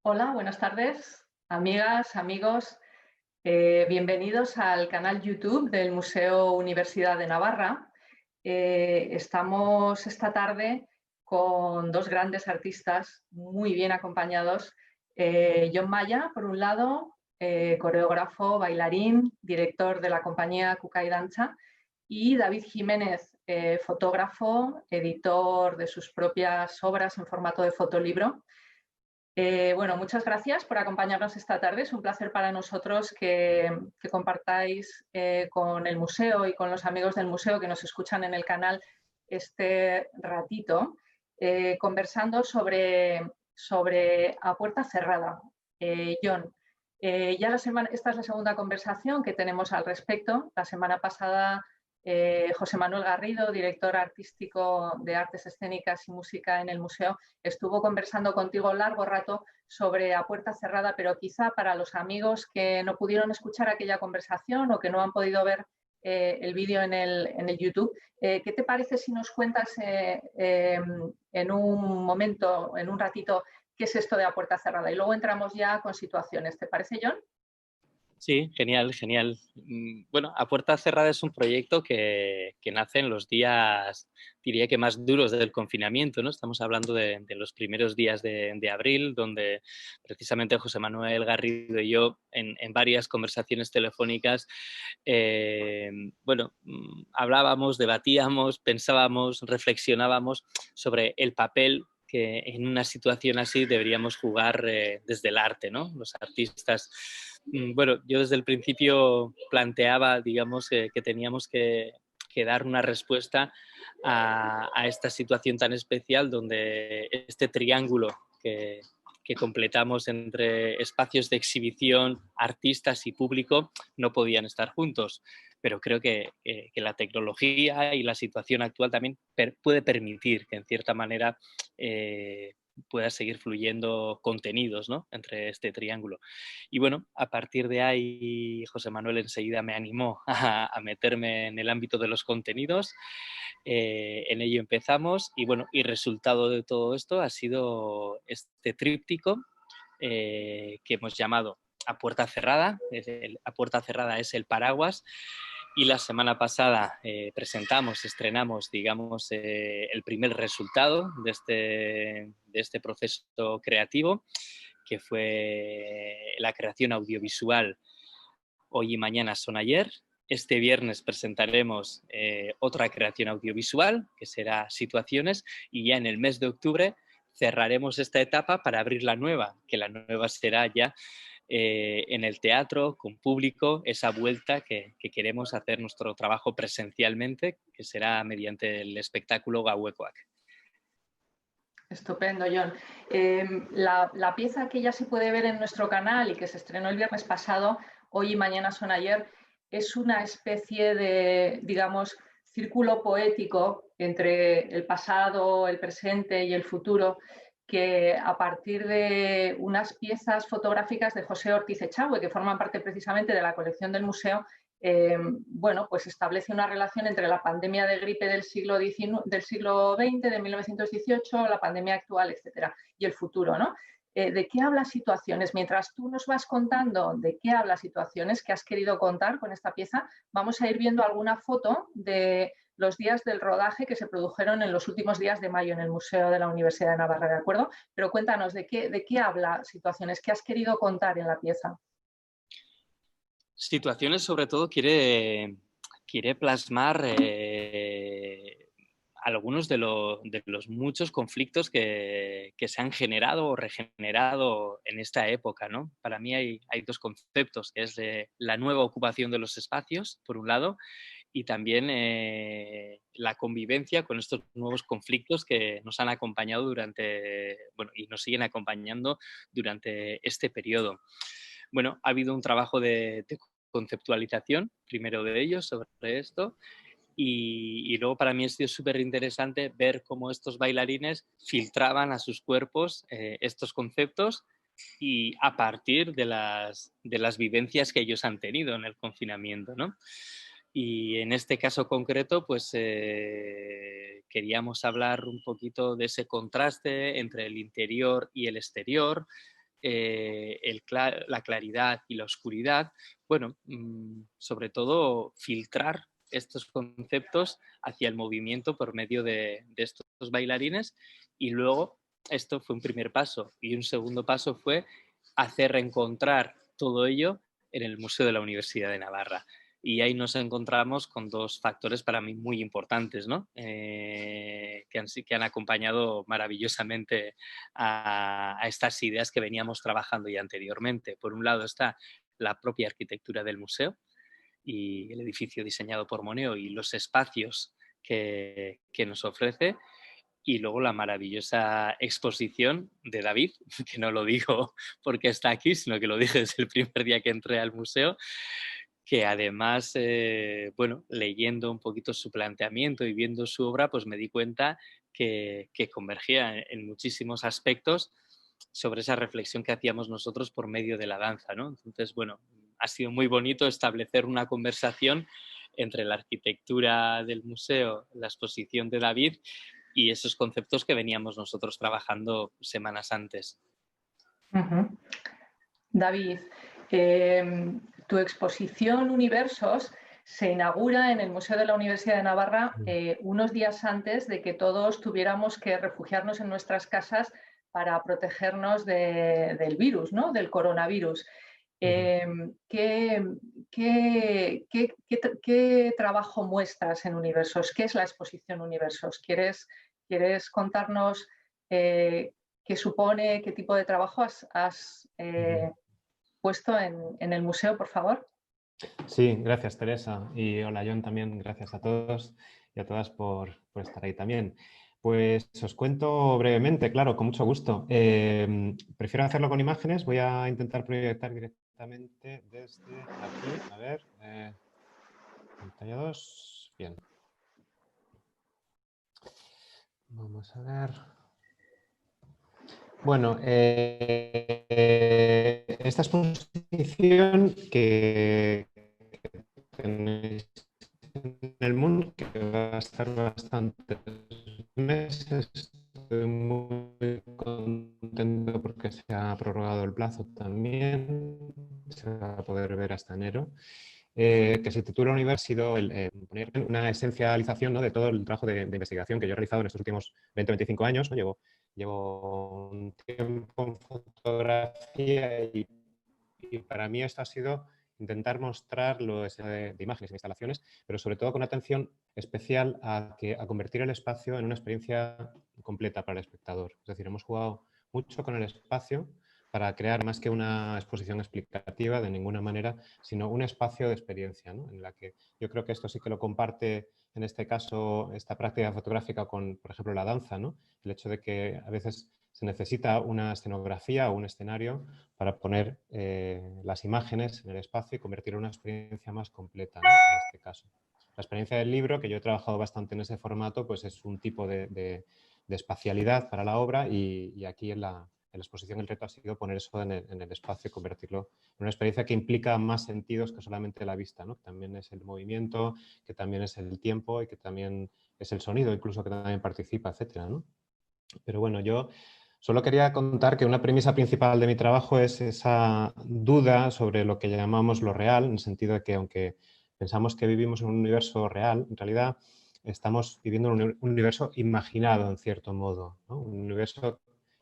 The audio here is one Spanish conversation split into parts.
Hola, buenas tardes, amigas, amigos. Bienvenidos al canal YouTube del Museo Universidad de Navarra. Estamos esta tarde con dos grandes artistas muy bien acompañados. Jon Maya, por un lado, coreógrafo, bailarín, director de la compañía Kukai Danza, y David Jiménez, fotógrafo, editor de sus propias obras en formato de fotolibro. Bueno, muchas gracias por acompañarnos esta tarde. Es un placer para nosotros que compartáis con el museo y con los amigos del museo que nos escuchan en el canal este ratito, conversando sobre A Puerta Cerrada. Jon, esta es la segunda conversación que tenemos al respecto. La semana pasada José Manuel Garrido, director artístico de Artes Escénicas y Música en el museo, estuvo conversando contigo largo rato sobre A Puerta Cerrada, pero quizá para los amigos que no pudieron escuchar aquella conversación o que no han podido ver el vídeo en el YouTube, ¿qué te parece si nos cuentas en un momento, en un ratito, qué es esto de A Puerta Cerrada? Y luego entramos ya con situaciones. ¿Te parece, Jon? Sí, genial, genial. Bueno, A Puerta Cerrada es un proyecto que nace en los días, diría que más duros del confinamiento, ¿no? Estamos hablando de los primeros días de abril, donde precisamente José Manuel Garrido y yo, en varias conversaciones telefónicas, bueno, hablábamos, debatíamos, pensábamos, reflexionábamos sobre el papel que en una situación así deberíamos jugar desde el arte, ¿no? Los artistas. Bueno, yo desde el principio planteaba, digamos, que teníamos que dar una respuesta a esta situación tan especial donde este triángulo que completamos entre espacios de exhibición, artistas y público no podían estar juntos. Pero creo que la tecnología y la situación actual también puede permitir que, en cierta manera, pueda seguir fluyendo contenidos, ¿no?, entre este triángulo. Y bueno, a partir de ahí, José Manuel enseguida me animó a meterme en el ámbito de los contenidos. En ello empezamos y bueno, y resultado de todo esto ha sido este tríptico que hemos llamado A Puerta Cerrada. A Puerta Cerrada es el paraguas. Y la semana pasada estrenamos, digamos, el primer resultado de este proceso creativo, que fue la creación audiovisual Hoy y Mañana Son Ayer. Este viernes presentaremos otra creación audiovisual, que será Situaciones, y ya en el mes de octubre cerraremos esta etapa para abrir la nueva, que la nueva será ya en el teatro, con público, esa vuelta que queremos hacer nuestro trabajo presencialmente, que será mediante el espectáculo Gauekoak. Estupendo, Jon. La pieza que ya se puede ver en nuestro canal y que se estrenó el viernes pasado, Hoy y Mañana Son Ayer, es una especie de, digamos, círculo poético entre el pasado, el presente y el futuro, que a partir de unas piezas fotográficas de José Ortiz Echagüe, que forman parte precisamente de la colección del museo, bueno, pues establece una relación entre la pandemia de gripe del siglo XX, de 1918, la pandemia actual, etcétera, y el futuro, ¿no? ¿De qué habla Situaciones? Mientras tú nos vas contando de qué habla Situaciones, que has querido contar con esta pieza, vamos a ir viendo alguna foto de los días del rodaje que se produjeron en los últimos días de mayo en el Museo de la Universidad de Navarra, ¿de acuerdo? Pero cuéntanos, ¿de qué habla Situaciones? ¿Qué has querido contar en la pieza? Situaciones, sobre todo, quiere plasmar algunos de los muchos conflictos que se han generado o regenerado en esta época, ¿no? Para mí hay dos conceptos, que es la nueva ocupación de los espacios, por un lado, y también la convivencia con estos nuevos conflictos que nos han acompañado bueno, y nos siguen acompañando durante este periodo. Bueno, ha habido un trabajo de conceptualización, primero de ellos, sobre esto, y luego para mí ha sido súper interesante ver cómo estos bailarines filtraban a sus cuerpos estos conceptos y a partir de las vivencias que ellos han tenido en el confinamiento, ¿no? Y en este caso concreto, pues queríamos hablar un poquito de ese contraste entre el interior y el exterior, la claridad y la oscuridad, bueno, sobre todo filtrar estos conceptos hacia el movimiento por medio de estos bailarines, y luego esto fue un primer paso, y un segundo paso fue hacer reencontrar todo ello en el Museo de la Universidad de Navarra. Y ahí nos encontramos con dos factores para mí muy importantes, ¿no? Que han acompañado maravillosamente a estas ideas que veníamos trabajando ya anteriormente. Por un lado está la propia arquitectura del museo y el edificio diseñado por Moneo y los espacios que nos ofrece, y luego la maravillosa exposición de David, que no lo digo porque está aquí, sino que lo dije desde el primer día que entré al museo, que además, bueno, leyendo un poquito su planteamiento y viendo su obra, pues me di cuenta que convergía en muchísimos aspectos sobre esa reflexión que hacíamos nosotros por medio de la danza, ¿no? Entonces, bueno, ha sido muy bonito establecer una conversación entre la arquitectura del museo, la exposición de David y esos conceptos que veníamos nosotros trabajando semanas antes. Ujú. David, tu exposición Universos se inaugura en el Museo de la Universidad de Navarra unos días antes de que todos tuviéramos que refugiarnos en nuestras casas para protegernos del virus, ¿no? Del coronavirus. ¿Qué, qué trabajo muestras en Universos? ¿Qué es la exposición Universos? ¿Quieres contarnos qué supone, qué tipo de trabajo has puesto en el museo, por favor? Sí, gracias Teresa, y hola John también, gracias a todos y a todas por estar ahí también. Pues os cuento brevemente, claro, con mucho gusto. Prefiero hacerlo con imágenes, voy a intentar proyectar directamente desde aquí, a ver, pantalla 2, bien. Vamos a ver. Bueno, esta exposición que tenéis en el mundo, que va a estar bastantes meses. Estoy muy contento porque se ha prorrogado el plazo también. Se va a poder ver hasta enero. Que se titula Universo, poner una esencialización, ¿no?, de todo el trabajo de investigación que yo he realizado en estos últimos 20-25 años, ¿no? Llevo un tiempo en fotografía y para mí esto ha sido intentar mostrar de imágenes e instalaciones, pero sobre todo con atención especial a convertir el espacio en una experiencia completa para el espectador. Es decir, hemos jugado mucho con el espacio para crear más que una exposición explicativa de ninguna manera, sino un espacio de experiencia, ¿no?, en la que yo creo que esto sí que lo comparte en este caso esta práctica fotográfica con, por ejemplo, la danza, ¿no? El hecho de que a veces se necesita una escenografía o un escenario para poner las imágenes en el espacio y convertirlo en una experiencia más completa, ¿no?, en este caso. La experiencia del libro, que yo he trabajado bastante en ese formato, pues es un tipo de espacialidad para la obra, y aquí en la exposición el reto ha sido poner eso en el espacio y convertirlo en una experiencia que implica más sentidos que solamente la vista, ¿no? Que también es el movimiento, que también es el tiempo y que también es el sonido, incluso que también participa, etcétera, ¿no? Pero bueno, yo solo quería contar que una premisa principal de mi trabajo es esa duda sobre lo que llamamos lo real, en el sentido de que aunque pensamos que vivimos en un universo real, en realidad estamos viviendo en un universo imaginado en cierto modo, ¿no? Un universo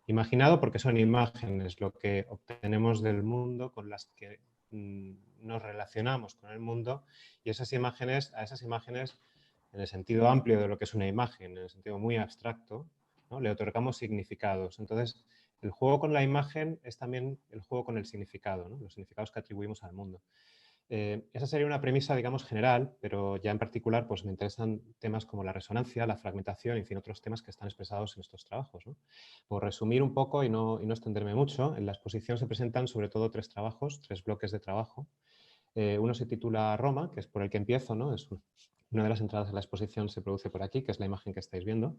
imaginado porque son imágenes, lo que obtenemos del mundo, con las que nos relacionamos con el mundo, y a esas imágenes, en el sentido amplio de lo que es una imagen, en el sentido muy abstracto, ¿no?, le otorgamos significados. Entonces, el juego con la imagen es también el juego con el significado, ¿no?, los significados que atribuimos al mundo. Esa sería una premisa, digamos, general, pero ya en particular pues me interesan temas como la resonancia, la fragmentación y, en fin, otros temas que están expresados en estos trabajos, ¿no? Por resumir un poco y no extenderme mucho, en la exposición se presentan sobre todo tres bloques de trabajo. Uno se titula Roma, que es por el que empiezo, ¿no? Una de las entradas de la exposición se produce por aquí, que es la imagen que estáis viendo.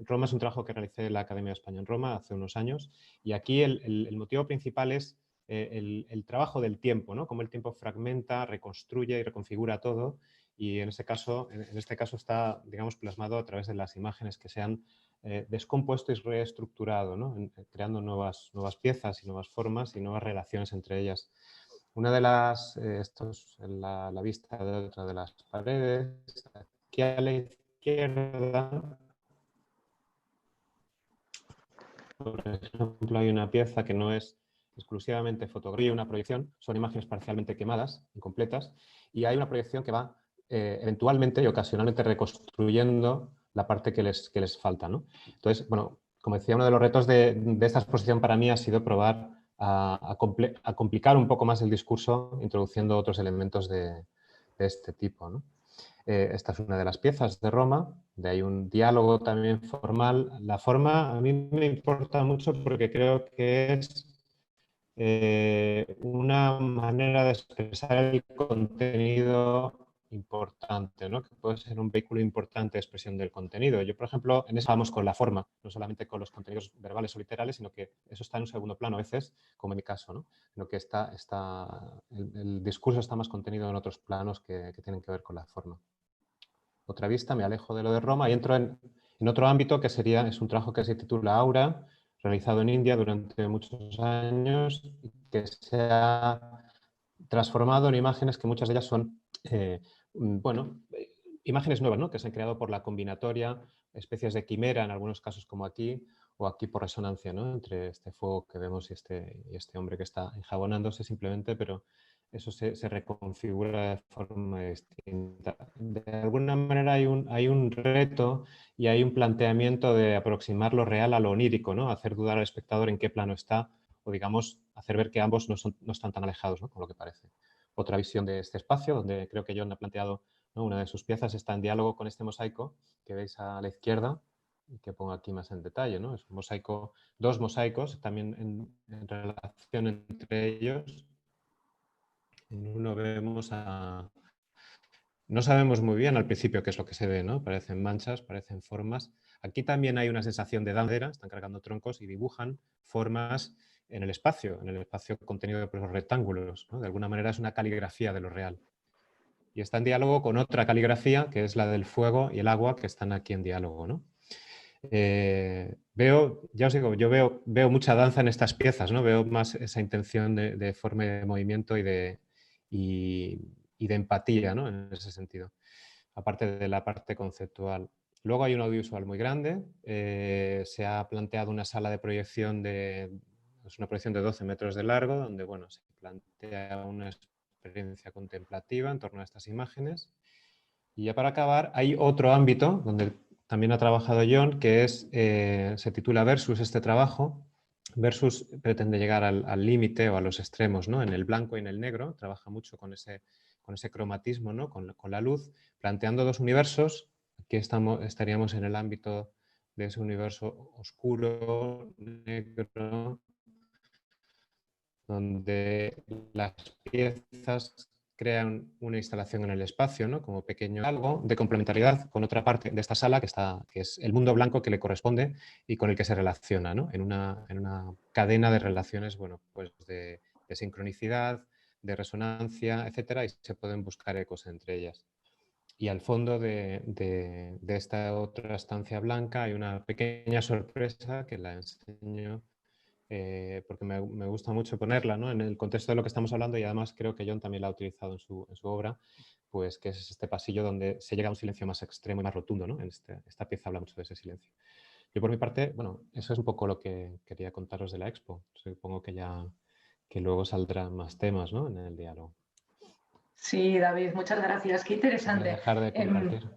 Roma es un trabajo que realicé en la Academia de España en Roma hace unos años, y aquí el motivo principal es el trabajo del tiempo, ¿no? Cómo el tiempo fragmenta, reconstruye y reconfigura todo, y en este caso está, digamos, plasmado a través de las imágenes que se han descompuesto y reestructurado, ¿no? Creando nuevas piezas y nuevas formas y nuevas relaciones entre ellas. Una de las, esto es la vista de otra de las paredes. Aquí a la izquierda, por ejemplo, hay una pieza que no es exclusivamente fotografía y una proyección, son imágenes parcialmente quemadas, incompletas, y hay una proyección que va eventualmente y ocasionalmente reconstruyendo la parte que les falta, ¿no? Entonces, bueno, como decía, uno de los retos de esta exposición para mí ha sido probar a complicar un poco más el discurso introduciendo otros elementos de este tipo, ¿no? Esta es una de las piezas de Roma, de ahí un diálogo también formal. La forma a mí me importa mucho porque creo que es una manera de expresar el contenido importante, ¿no? Que puede ser un vehículo importante de expresión del contenido. Yo, por ejemplo, en eso vamos con la forma, no solamente con los contenidos verbales o literales, sino que eso está en un segundo plano a veces, como en mi caso, ¿no? Sino que el discurso está más contenido en otros planos que tienen que ver con la forma. Otra vista, me alejo de lo de Roma y entro en otro ámbito que es un trabajo que se titula Aura, realizado en India durante muchos años y que se ha transformado en imágenes que muchas de ellas son, imágenes nuevas, ¿no? Que se han creado por la combinatoria, especies de quimera en algunos casos como aquí, o aquí por resonancia, ¿no? Entre este fuego que vemos y este hombre que está enjabonándose simplemente, pero eso se reconfigura de forma distinta. De alguna manera hay un reto y hay un planteamiento de aproximar lo real a lo onírico, ¿no? Hacer dudar al espectador en qué plano está o, digamos, hacer ver que ambos no están tan alejados, ¿no? Con lo que parece. Otra visión de este espacio, donde creo que John ha planteado, ¿no? Una de sus piezas está en diálogo con este mosaico que veis a la izquierda y que pongo aquí más en detalle, ¿no? Es un mosaico, dos mosaicos también en relación entre ellos. En uno vemos no sabemos muy bien al principio qué es lo que se ve, ¿no? Parecen manchas, parecen formas. Aquí también hay una sensación de danza, están cargando troncos y dibujan formas en el espacio contenido por los rectángulos, ¿no? De alguna manera es una caligrafía de lo real. Y está en diálogo con otra caligrafía, que es la del fuego y el agua, que están aquí en diálogo, ¿no? Ya os digo, yo veo mucha danza en estas piezas, ¿no? Veo más esa intención de forma de movimiento y de empatía, ¿no? En ese sentido, aparte de la parte conceptual. Luego hay un audiovisual muy grande, se ha planteado una sala de proyección es una proyección de 12 metros de largo, donde bueno, se plantea una experiencia contemplativa en torno a estas imágenes. Y ya para acabar, hay otro ámbito donde también ha trabajado John, que se titula Versus este trabajo. Versus pretende llegar al límite o a los extremos, ¿no? En el blanco y en el negro, trabaja mucho con ese cromatismo, ¿no? Con la luz, planteando dos universos. Aquí estaríamos en el ámbito de ese universo oscuro, negro, donde las piezas crean una instalación en el espacio, ¿no? Como pequeño algo de complementariedad con otra parte de esta sala que es el mundo blanco que le corresponde y con el que se relaciona, ¿no? En una cadena de relaciones, bueno, pues de sincronicidad, de resonancia, etcétera, y se pueden buscar ecos entre ellas. Y al fondo de esta otra estancia blanca hay una pequeña sorpresa que la enseño porque me gusta mucho ponerla, ¿no? En el contexto de lo que estamos hablando, y además creo que John también la ha utilizado en su obra, pues que es este pasillo donde se llega a un silencio más extremo y más rotundo, ¿no? Esta pieza habla mucho de ese silencio. Yo por mi parte, bueno, eso es un poco lo que quería contaros de la expo. Supongo que luego saldrán más temas, ¿no? En el diálogo. Sí, David, muchas gracias. Qué interesante. Voy a dejar de compartir.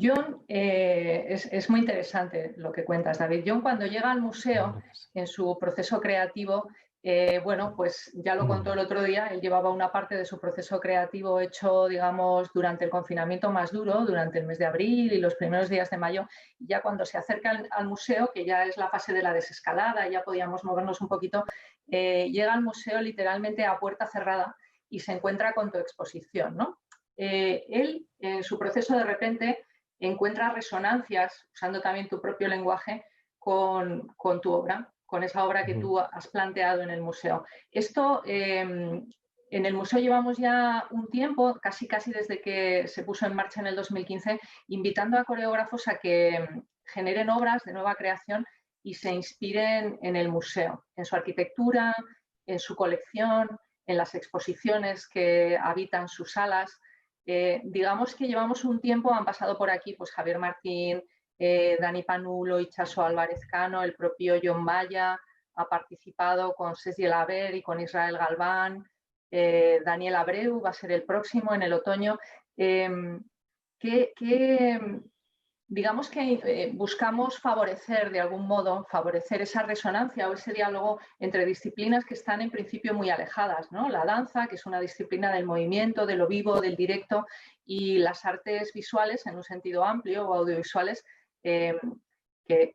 John, es muy interesante lo que cuentas, David. John, cuando llega al museo, en su proceso creativo, bueno, pues ya lo contó el otro día, él llevaba una parte de su proceso creativo hecho, digamos, durante el confinamiento más duro, durante el mes de abril y los primeros días de mayo. Ya cuando se acerca al museo, que ya es la fase de la desescalada, ya podíamos movernos un poquito, llega al museo literalmente a puerta cerrada y se encuentra con tu exposición, ¿no? Él, en su proceso, de repente encuentra resonancias, usando también tu propio lenguaje, con tu obra, con esa obra que tú has planteado en el museo. Esto, En el museo llevamos ya un tiempo, casi desde que se puso en marcha en el 2015, invitando a coreógrafos a que generen obras de nueva creación y se inspiren en el museo, en su arquitectura, en su colección, en las exposiciones que habitan sus salas. Digamos que llevamos un tiempo, han pasado por aquí pues Javier Martín, Dani Panulo, Itxaso Álvarez Cano, el propio Jon Maya, ha participado con Ceci Laver y con Israel Galván, Daniel Abreu va a ser el próximo en el otoño. Digamos que buscamos favorecer de algún modo, favorecer esa resonancia o ese diálogo entre disciplinas que están en principio muy alejadas, ¿no? La danza, que es una disciplina del movimiento, de lo vivo, del directo, y las artes visuales en un sentido amplio o audiovisuales que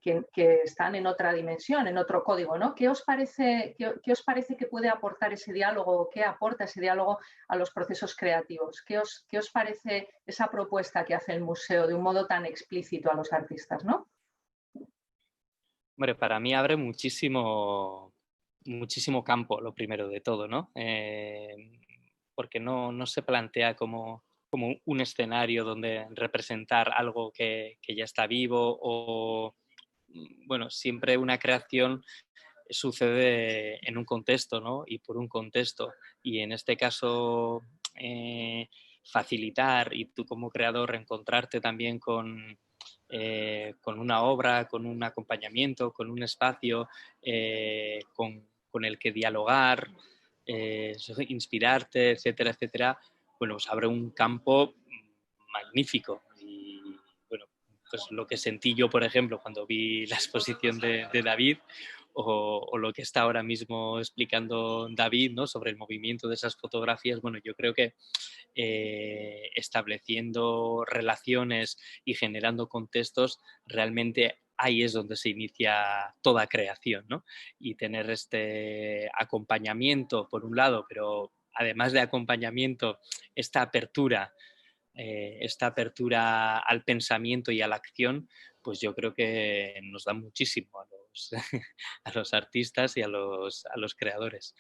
están en otra dimensión, en otro código, ¿no? ¿Qué os parece que puede aportar ese diálogo? ¿Qué aporta ese diálogo a los procesos creativos? ¿Qué os parece esa propuesta que hace el museo de un modo tan explícito a los artistas, ¿no? Hombre, para mí abre muchísimo campo, lo primero de todo, ¿no? Porque no se plantea como un escenario donde representar algo que ya está vivo o, bueno, siempre una creación sucede en un contexto, ¿no? Y por un contexto. Y en este caso, facilitar y tú como creador reencontrarte también con una obra, con un acompañamiento, con un espacio, con el que dialogar, inspirarte, etcétera, etcétera, bueno, pues abre un campo magnífico. Y bueno, pues lo que sentí yo, por ejemplo, cuando vi la exposición de David, o lo que está ahora mismo explicando David, ¿no? Sobre el movimiento de esas fotografías, bueno, yo creo que estableciendo relaciones y generando contextos, realmente ahí es donde se inicia toda creación, ¿no? Y tener este acompañamiento, por un lado, pero además de acompañamiento, esta apertura al pensamiento y a la acción, pues yo creo que nos da muchísimo a los artistas y a los creadores.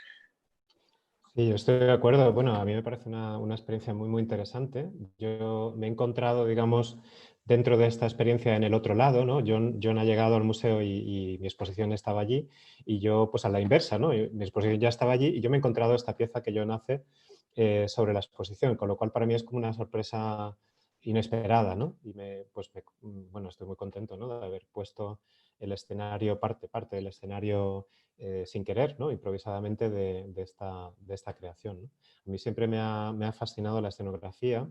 Sí, yo estoy de acuerdo. Bueno, a mí me parece una experiencia muy, muy interesante. Yo me he encontrado, digamos, dentro de esta experiencia en el otro lado, ¿no? John ha llegado al museo y mi exposición estaba allí y yo, pues a la inversa, ¿no? Mi exposición ya estaba allí y yo me he encontrado esta pieza que John hace sobre la exposición, con lo cual para mí es como una sorpresa inesperada, ¿no? Y bueno, estoy muy contento, ¿no? De haber puesto el escenario, parte del escenario sin querer, ¿no? Improvisadamente de esta creación, ¿no? A mí siempre me ha fascinado la escenografía,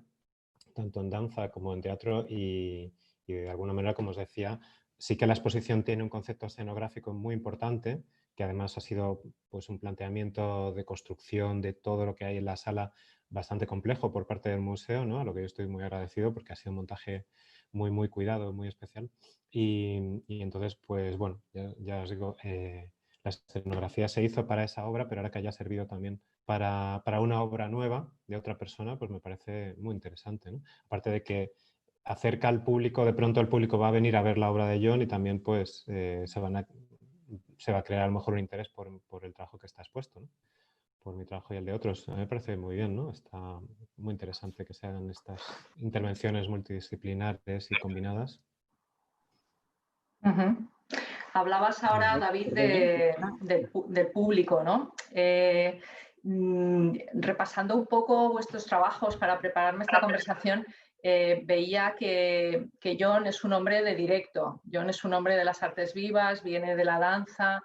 tanto en danza como en teatro y de alguna manera, como os decía, sí que la exposición tiene un concepto escenográfico muy importante, que además ha sido pues, un planteamiento de construcción de todo lo que hay en la sala bastante complejo por parte del museo, ¿no? A lo que yo estoy muy agradecido porque ha sido un montaje muy, muy cuidado, muy especial. Y entonces, pues bueno, ya os digo, la escenografía se hizo para esa obra, pero ahora que haya servido también para una obra nueva de otra persona, pues me parece muy interesante, ¿no? Aparte de que acerca al público, de pronto el público va a venir a ver la obra de John y también pues se va a crear a lo mejor un interés por el trabajo que está expuesto, ¿no? Por mi trabajo y el de otros. A mí me parece muy bien, ¿no? Está muy interesante que se hagan estas intervenciones multidisciplinares y combinadas. Hablabas ahora, David, del público, ¿no? Repasando un poco vuestros trabajos para prepararme esta conversación, veía que John es un hombre de directo. John es un hombre de las artes vivas, viene de la danza,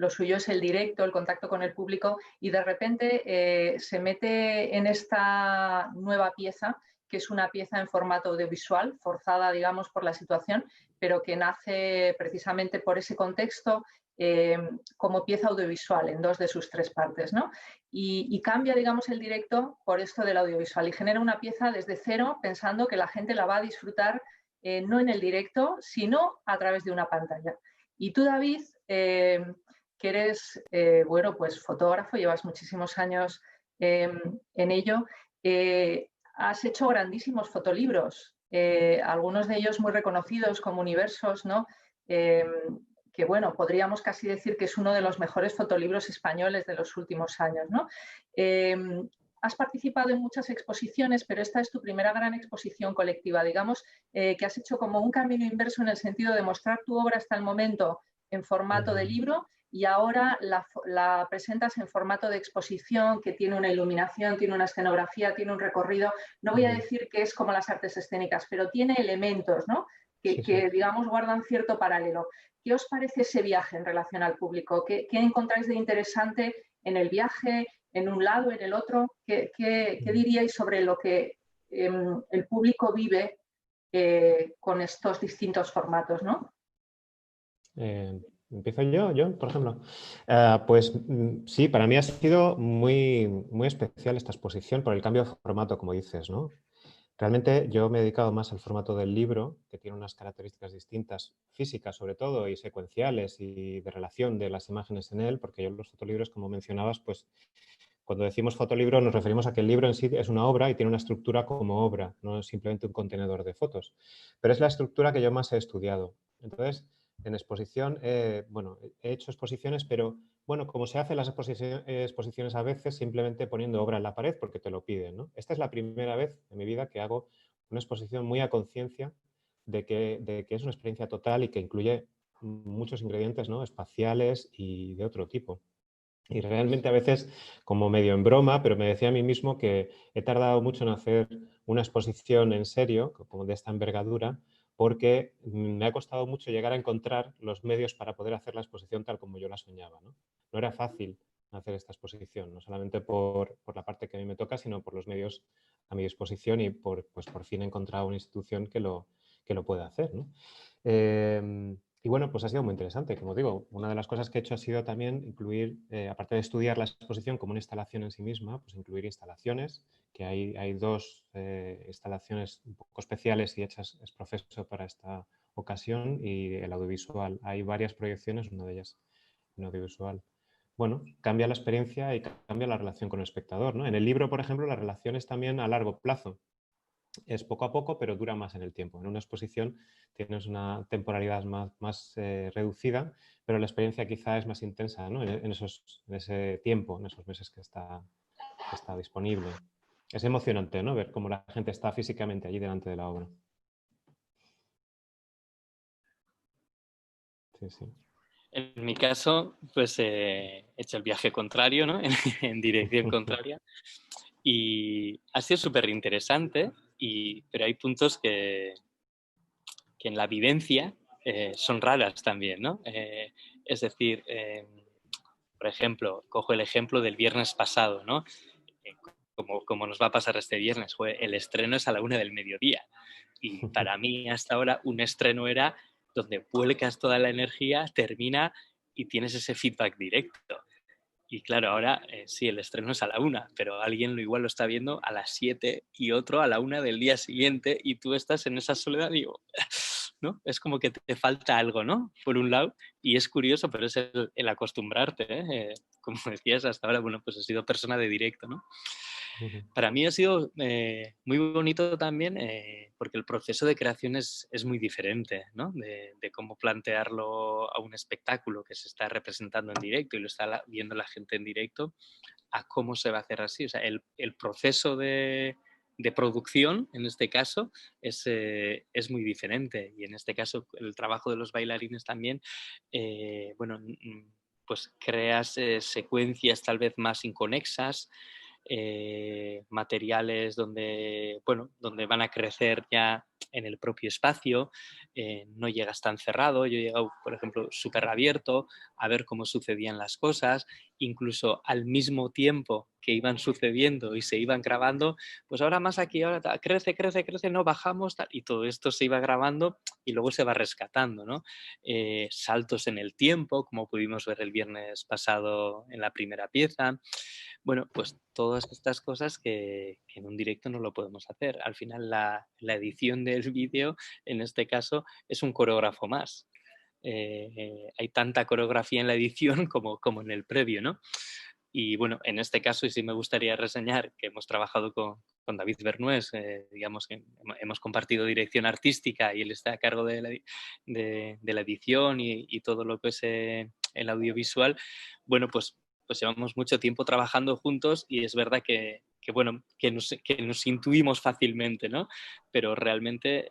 lo suyo es el directo, el contacto con el público, y de repente se mete en esta nueva pieza, que es una pieza en formato audiovisual, forzada, digamos, por la situación, pero que nace precisamente por ese contexto como pieza audiovisual en 2 de sus 3 partes, ¿no? Y cambia, digamos, el directo por esto del audiovisual y genera una pieza desde cero pensando que la gente la va a disfrutar no en el directo, sino a través de una pantalla. Y tú, David, que eres, bueno, pues fotógrafo, llevas muchísimos años en ello, has hecho grandísimos fotolibros, algunos de ellos muy reconocidos como Universos, ¿no? Que bueno, podríamos casi decir que es uno de los mejores fotolibros españoles de los últimos años, ¿no? Has participado en muchas exposiciones, pero esta es tu primera gran exposición colectiva. Digamos que has hecho como un camino inverso en el sentido de mostrar tu obra hasta el momento en formato de libro y ahora la presentas en formato de exposición que tiene una iluminación, tiene una escenografía, tiene un recorrido. No voy a decir que es como las artes escénicas, pero tiene elementos, ¿no? que digamos, guardan cierto paralelo. ¿Qué os parece ese viaje en relación al público? ¿Qué encontráis de interesante en el viaje, en un lado, en el otro? ¿Qué diríais sobre lo que el público vive con estos distintos formatos, ¿no? ¿Empiezo yo, por ejemplo? Pues sí, para mí ha sido muy, muy especial esta exposición por el cambio de formato, como dices, ¿no? Realmente yo me he dedicado más al formato del libro, que tiene unas características distintas, físicas sobre todo, y secuenciales y de relación de las imágenes en él, porque yo los fotolibros, como mencionabas, pues cuando decimos fotolibro nos referimos a que el libro en sí es una obra y tiene una estructura como obra, no es simplemente un contenedor de fotos. Pero es la estructura que yo más he estudiado. Entonces, en exposición, bueno, he hecho exposiciones, pero bueno, como se hacen las exposiciones a veces, simplemente poniendo obra en la pared porque te lo piden, ¿no? Esta es la primera vez en mi vida que hago una exposición muy a conciencia de que es una experiencia total y que incluye muchos ingredientes, ¿no? Espaciales y de otro tipo. Y realmente a veces, como medio en broma, pero me decía a mí mismo que he tardado mucho en hacer una exposición en serio, como de esta envergadura, porque me ha costado mucho llegar a encontrar los medios para poder hacer la exposición tal como yo la soñaba, ¿no? No era fácil hacer esta exposición, no solamente por la parte que a mí me toca, sino por los medios a mi disposición y pues por fin he encontrado una institución que lo pueda hacer, ¿no? Y bueno, pues ha sido muy interesante. Como digo, una de las cosas que he hecho ha sido también incluir, aparte de estudiar la exposición como una instalación en sí misma, pues incluir instalaciones, que hay dos instalaciones un poco especiales y hechas es profeso para esta ocasión, y el audiovisual. Hay varias proyecciones, una de ellas en audiovisual. Bueno, cambia la experiencia y cambia la relación con el espectador, ¿no? En el libro, por ejemplo, la relación es también a largo plazo. Es poco a poco, pero dura más en el tiempo. En una exposición tienes una temporalidad más reducida, pero la experiencia quizá es más intensa, ¿no? en ese tiempo, en esos meses que está disponible. Es emocionante, ¿no? Ver cómo la gente está físicamente allí delante de la obra. Sí, sí. En mi caso, pues he hecho el viaje contrario, ¿no? En dirección contraria. Y ha sido súper interesante, pero hay puntos que en la vivencia son raras también, ¿no? Es decir, por ejemplo, cojo el ejemplo del viernes pasado, ¿no? Eh, como nos va a pasar este viernes, el estreno es a la 1 del mediodía. Y para mí hasta ahora un estreno era donde vuelcas toda la energía, termina y tienes ese feedback directo. Y claro, ahora sí, el estreno es a la 1, pero alguien igual lo está viendo a las 7 y otro a la 1 del día siguiente y tú estás en esa soledad, digo, ¿no? Es como que te falta algo, ¿no? Por un lado, y es curioso, pero es el acostumbrarte, ¿eh? Como decías, hasta ahora, bueno, pues he sido persona de directo, ¿no? Para mí ha sido muy bonito también porque el proceso de creación es muy diferente, ¿no? De cómo plantearlo a un espectáculo que se está representando en directo y lo está viendo la gente en directo, a cómo se va a hacer así. O sea, el proceso de producción, en este caso, es muy diferente. Y en este caso, el trabajo de los bailarines también, bueno, pues creas secuencias tal vez más inconexas, materiales donde, bueno, donde van a crecer ya en el propio espacio, no llegas tan cerrado. Yo he llegado, por ejemplo, súper abierto a ver cómo sucedían las cosas, incluso al mismo tiempo que iban sucediendo y se iban grabando, pues ahora más aquí, ahora crece, crece, crece, no bajamos, tal, y todo esto se iba grabando y luego se va rescatando, ¿no? Saltos en el tiempo, como pudimos ver el viernes pasado en la primera pieza. Bueno, pues todas estas cosas que en un directo no lo podemos hacer. Al final la edición del vídeo, en este caso, es un coreógrafo más. Hay tanta coreografía en la edición como en el previo, ¿no? Y bueno, en este caso, y sí me gustaría reseñar que hemos trabajado con David Bernués, digamos que hemos compartido dirección artística y él está a cargo de la edición y todo lo que es el audiovisual. Bueno, pues llevamos mucho tiempo trabajando juntos y es verdad bueno, que nos intuimos fácilmente, ¿no? Pero realmente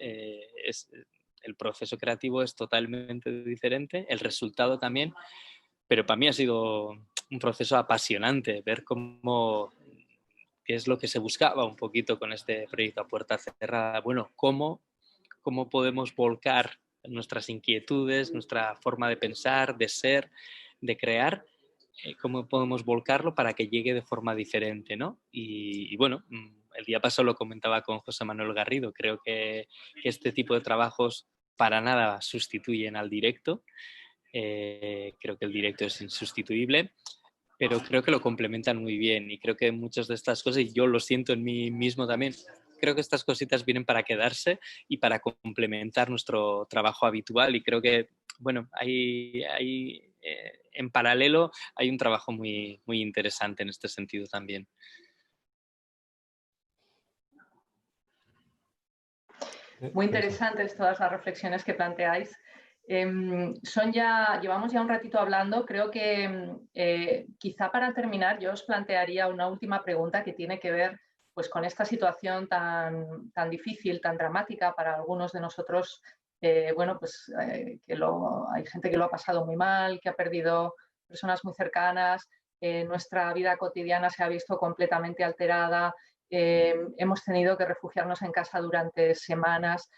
el proceso creativo es totalmente diferente, el resultado también, pero para mí ha sido un proceso apasionante ver qué es lo que se buscaba un poquito con este proyecto a puerta cerrada. Bueno, cómo podemos volcar nuestras inquietudes, nuestra forma de pensar, de ser, de crear, cómo podemos volcarlo para que llegue de forma diferente, ¿no? Y bueno, el día pasado lo comentaba con José Manuel Garrido, creo que este tipo de trabajos para nada sustituyen al directo. Creo que el directo es insustituible, pero creo que lo complementan muy bien y creo que muchas de estas cosas, y yo lo siento en mí mismo también, creo que estas cositas vienen para quedarse y para complementar nuestro trabajo habitual y creo que, bueno, en paralelo hay un trabajo muy, muy interesante en este sentido también. Muy interesantes todas las reflexiones que planteáis. Llevamos ya un ratito hablando. Creo que quizá para terminar yo os plantearía una última pregunta que tiene que ver pues, con esta situación tan difícil, tan dramática para algunos de nosotros. Hay gente que lo ha pasado muy mal, que ha perdido personas muy cercanas. Nuestra vida cotidiana se ha visto completamente alterada. Hemos tenido que refugiarnos en casa durante semanas.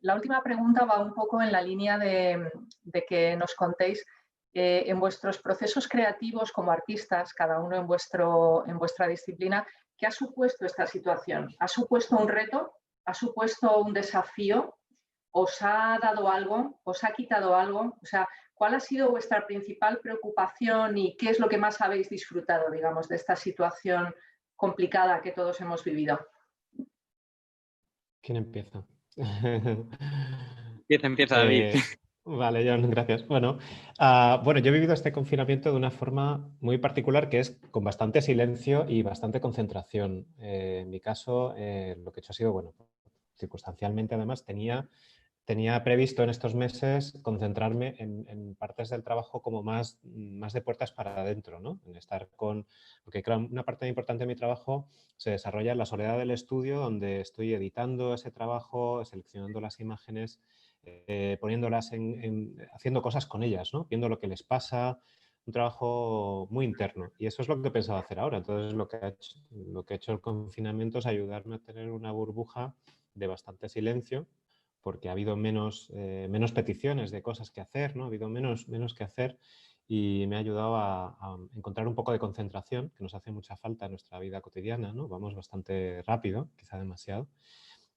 La última pregunta va un poco en la línea de que nos contéis en vuestros procesos creativos como artistas, cada uno en vuestra disciplina, ¿qué ha supuesto esta situación? ¿Ha supuesto un reto? ¿Ha supuesto un desafío? ¿Os ha dado algo? ¿Os ha quitado algo? O sea, ¿cuál ha sido vuestra principal preocupación y qué es lo que más habéis disfrutado, digamos, de esta situación complicada que todos hemos vivido? ¿Quién empieza? Empieza David. Vale, John, gracias. Bueno, yo he vivido este confinamiento de una forma muy particular que es con bastante silencio y bastante concentración. En mi caso, lo que he hecho ha sido, bueno, circunstancialmente además tenía previsto en estos meses concentrarme en partes del trabajo como más de puertas para adentro, ¿no? En estar porque claro, una parte importante de mi trabajo se desarrolla en la soledad del estudio, donde estoy editando ese trabajo, seleccionando las imágenes, poniéndolas haciendo cosas con ellas, ¿no? Viendo lo que les pasa, un trabajo muy interno. Y eso es lo que he pensado hacer ahora. Entonces, lo que ha hecho el confinamiento es ayudarme a tener una burbuja de bastante silencio, porque ha habido menos peticiones de cosas que hacer, ¿no? Ha habido menos que hacer y me ha ayudado a encontrar un poco de concentración, que nos hace mucha falta en nuestra vida cotidiana, ¿no? Vamos bastante rápido, quizá demasiado,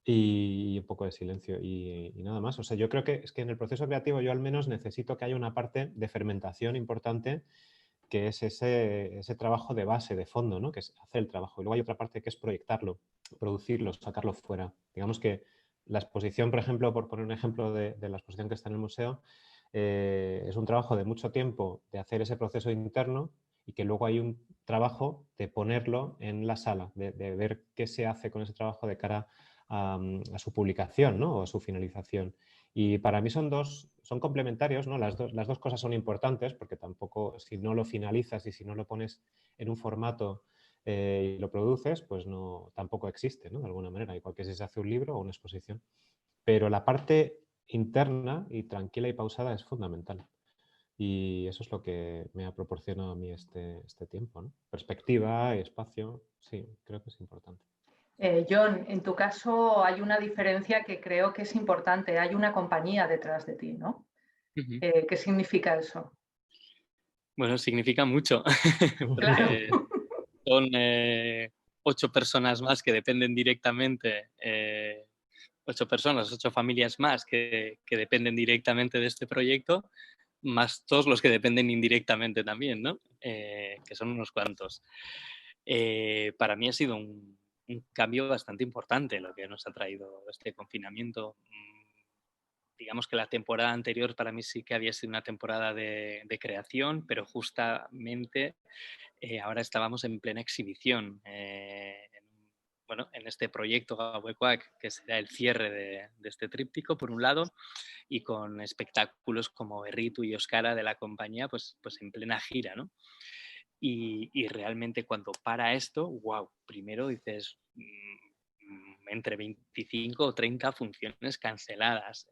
y un poco de silencio y nada más. O sea, yo creo que es que en el proceso creativo yo al menos necesito que haya una parte de fermentación importante, que es ese trabajo de base, de fondo, ¿no? Que es hacer el trabajo. Y luego hay otra parte que es proyectarlo, producirlo, sacarlo fuera. Digamos que la exposición, por ejemplo, por poner un ejemplo de la exposición que está en el museo, es un trabajo de mucho tiempo de hacer ese proceso interno y que luego hay un trabajo de ponerlo en la sala, de ver qué se hace con ese trabajo de cara a su publicación, ¿no? O a su finalización. Y para mí son complementarios, ¿no? Las dos cosas son importantes porque tampoco, si no lo finalizas y si no lo pones en un formato y lo produces, pues tampoco existe, ¿no? De alguna manera, igual que si se hace un libro o una exposición. Pero la parte interna y tranquila y pausada es fundamental. Y eso es lo que me ha proporcionado a mí este tiempo, ¿no? Perspectiva y espacio, sí, creo que es importante. John, en tu caso hay una diferencia que creo que es importante. Hay una compañía detrás de ti, ¿no? ¿Qué significa eso? Bueno, significa mucho, Claro. porque son 8 personas más que dependen directamente, 8 personas, 8 familias más que dependen directamente de este proyecto, más todos los que dependen indirectamente también, ¿no? Que son unos cuantos. Para mí ha sido un cambio bastante importante lo que nos ha traído este confinamiento. digamos que la temporada anterior para mí sí que había sido una temporada de creación, pero justamente ahora estábamos en plena exhibición. Bueno, en este proyecto Gauekoak, que será el cierre de este tríptico, por un lado, y con espectáculos como Erritu y Oscara de la compañía, pues en plena gira, ¿no? Y realmente cuando para esto, wow, primero dices entre 25 o 30 funciones canceladas.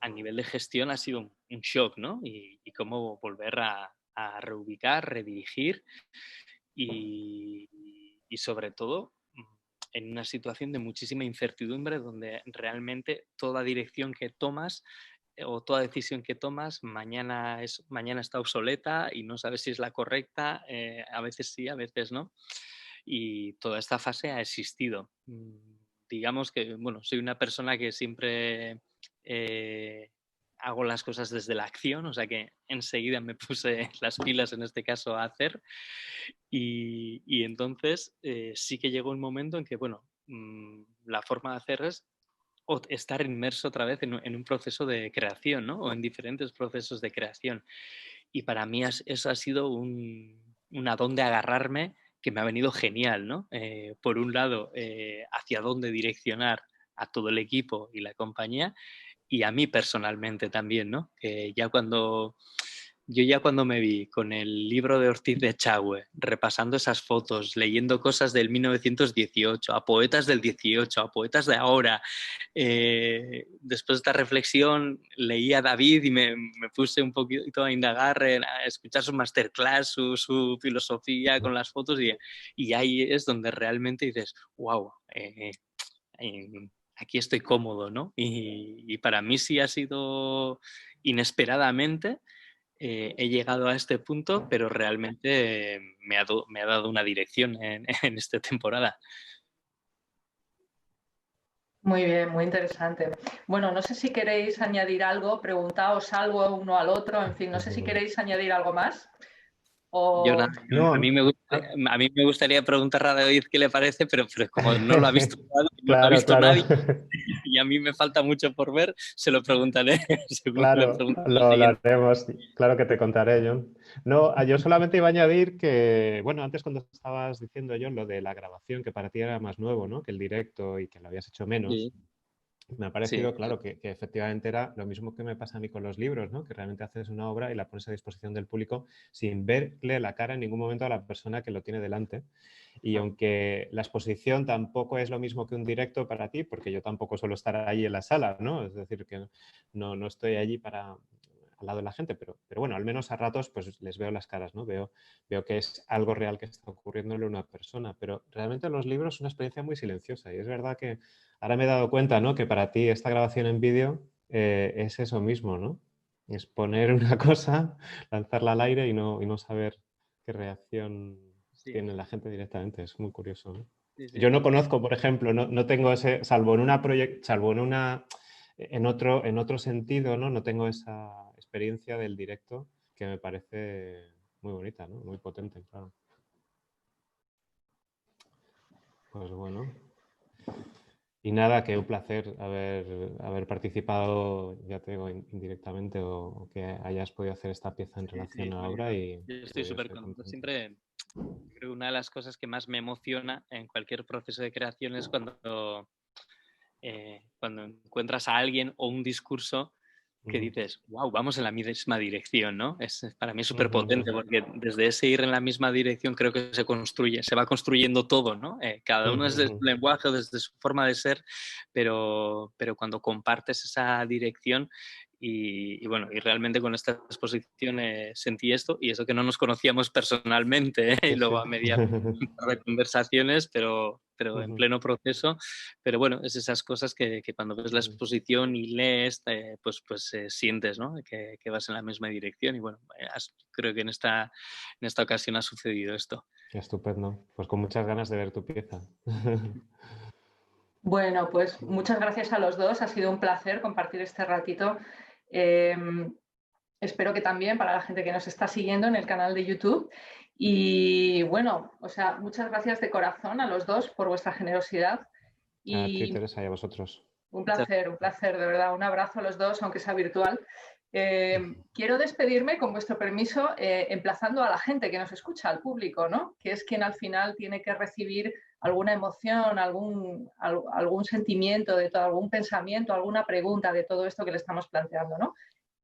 A nivel de gestión ha sido un shock, ¿no? Y cómo volver a reubicar, redirigir y sobre todo en una situación de muchísima incertidumbre donde realmente toda dirección que tomas o toda decisión que tomas mañana está obsoleta y no sabes si es la correcta, a veces sí, a veces no. Y toda esta fase ha existido. Digamos que, bueno, soy una persona que siempre hago las cosas desde la acción, o sea que enseguida me puse las pilas en este caso a hacer y entonces sí que llegó un momento en que, bueno, la forma de hacer es estar inmerso otra vez en un proceso de creación, ¿no? O en diferentes procesos de creación. Y para mí eso ha sido un adón de agarrarme que me ha venido genial, ¿no? Por un lado, hacia dónde direccionar a todo el equipo y la compañía y a mí personalmente también, ¿no? Que yo ya cuando me vi con el libro de Ortiz de Echagüe, repasando esas fotos, leyendo cosas del 1918, a poetas del 18, a poetas de ahora, después de esta reflexión leí a David y me puse un poquito a indagar, a escuchar su masterclass, su filosofía con las fotos y ahí es donde realmente dices, wow, aquí estoy cómodo, ¿no? Y para mí sí ha sido inesperadamente, he llegado a este punto, pero realmente me ha dado una dirección en esta temporada. Muy bien, muy interesante. Bueno, no sé si queréis añadir algo, preguntaos algo uno al otro, en fin, no sé si queréis añadir algo más. Yo, O... No, a mí me gustaría preguntar a David qué le parece, pero como no lo ha visto, no lo ha claro, visto claro. nadie y a mí me falta mucho por ver, se lo preguntaré según me Claro, pregunte la lo siguiente. haremos. Claro que te contaré, John. No, yo solamente iba a añadir que, bueno, antes cuando estabas diciendo, John, lo de la grabación, que para ti era más nuevo, ¿no? Que el directo y que lo habías hecho menos. Sí, Me ha sí, parecido, claro, que efectivamente era lo mismo que me pasa a mí con los libros, ¿no? Que realmente haces una obra y la pones a disposición del público sin verle la cara en ningún momento a la persona que lo tiene delante. Y aunque la exposición tampoco es lo mismo que un directo para ti, porque yo tampoco suelo estar ahí en la sala, ¿no? Es decir, que no estoy allí al lado de la gente, pero bueno, al menos a ratos pues les veo las caras, ¿no? Veo que es algo real que está ocurriéndole a una persona, pero realmente los libros es una experiencia muy silenciosa y es verdad que ahora me he dado cuenta, ¿no? Que para ti esta grabación en vídeo es eso mismo, ¿no? Es poner una cosa, lanzarla al aire y no saber qué reacción sí, tiene la gente directamente. Es muy curioso, ¿no? sí, sí. Yo no conozco, por ejemplo, no tengo ese, en otro sentido, ¿no? No tengo esa experiencia del directo que me parece muy bonita, ¿no? Muy potente, claro. Pues bueno. Y nada, que un placer haber participado, ya te digo, indirectamente o que hayas podido hacer esta pieza en Sí, relación sí, a la no, obra y yo estoy yo súper estoy contento. contento. Siempre creo que una de las cosas que más me emociona en cualquier proceso de creación es cuando encuentras a alguien o un discurso que dices, wow, vamos en la misma dirección, ¿no? Para mí es súper potente porque desde ese ir en la misma dirección creo que se va construyendo todo, ¿no? Cada uno desde su lenguaje, desde su forma de ser, pero cuando compartes esa dirección y bueno, y realmente con esta exposición sentí esto y eso que no nos conocíamos personalmente y Sí, luego sí. a media de conversaciones, pero en pleno proceso. Pero bueno, es esas cosas que cuando ves la exposición y lees, pues sientes, ¿no? Que vas en la misma dirección y bueno, creo que en esta ocasión ha sucedido esto. Estupendo. Pues con muchas ganas de ver tu pieza. Bueno, pues muchas gracias a los dos. Ha sido un placer compartir este ratito. Eh, espero que también para la gente que nos está siguiendo en el canal de YouTube. Y bueno, o sea, muchas gracias de corazón a los dos por vuestra generosidad. A ti, Y Teresa, y a vosotros. un placer, de verdad. Un abrazo a los dos, aunque sea virtual. Quiero despedirme, con vuestro permiso, emplazando a la gente que nos escucha, al público, ¿no? Que es quien al final tiene que recibir alguna emoción, algún sentimiento, algún pensamiento, alguna pregunta de todo esto que le estamos planteando, ¿no?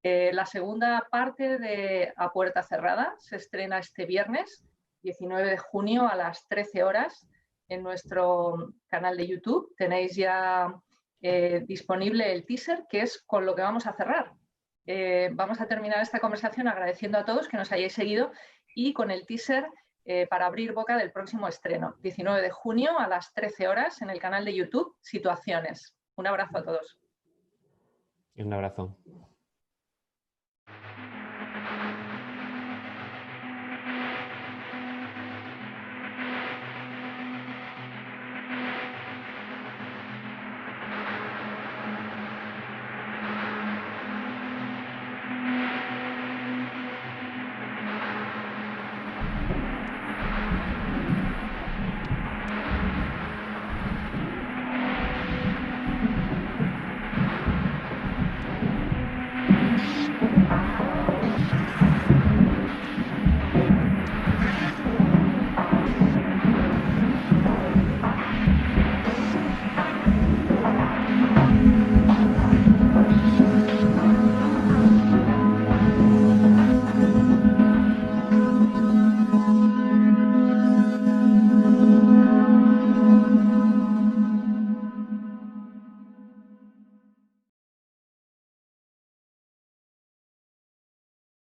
La segunda parte de A Puerta Cerrada se estrena este viernes, 19 de junio a las 13 horas en nuestro canal de YouTube. Tenéis ya disponible el teaser, que es con lo que vamos a cerrar. Vamos a terminar esta conversación agradeciendo a todos que nos hayáis seguido y con el teaser para abrir boca del próximo estreno, 19 de junio a las 13 horas en el canal de YouTube Situaciones. Un abrazo a todos. Un abrazo.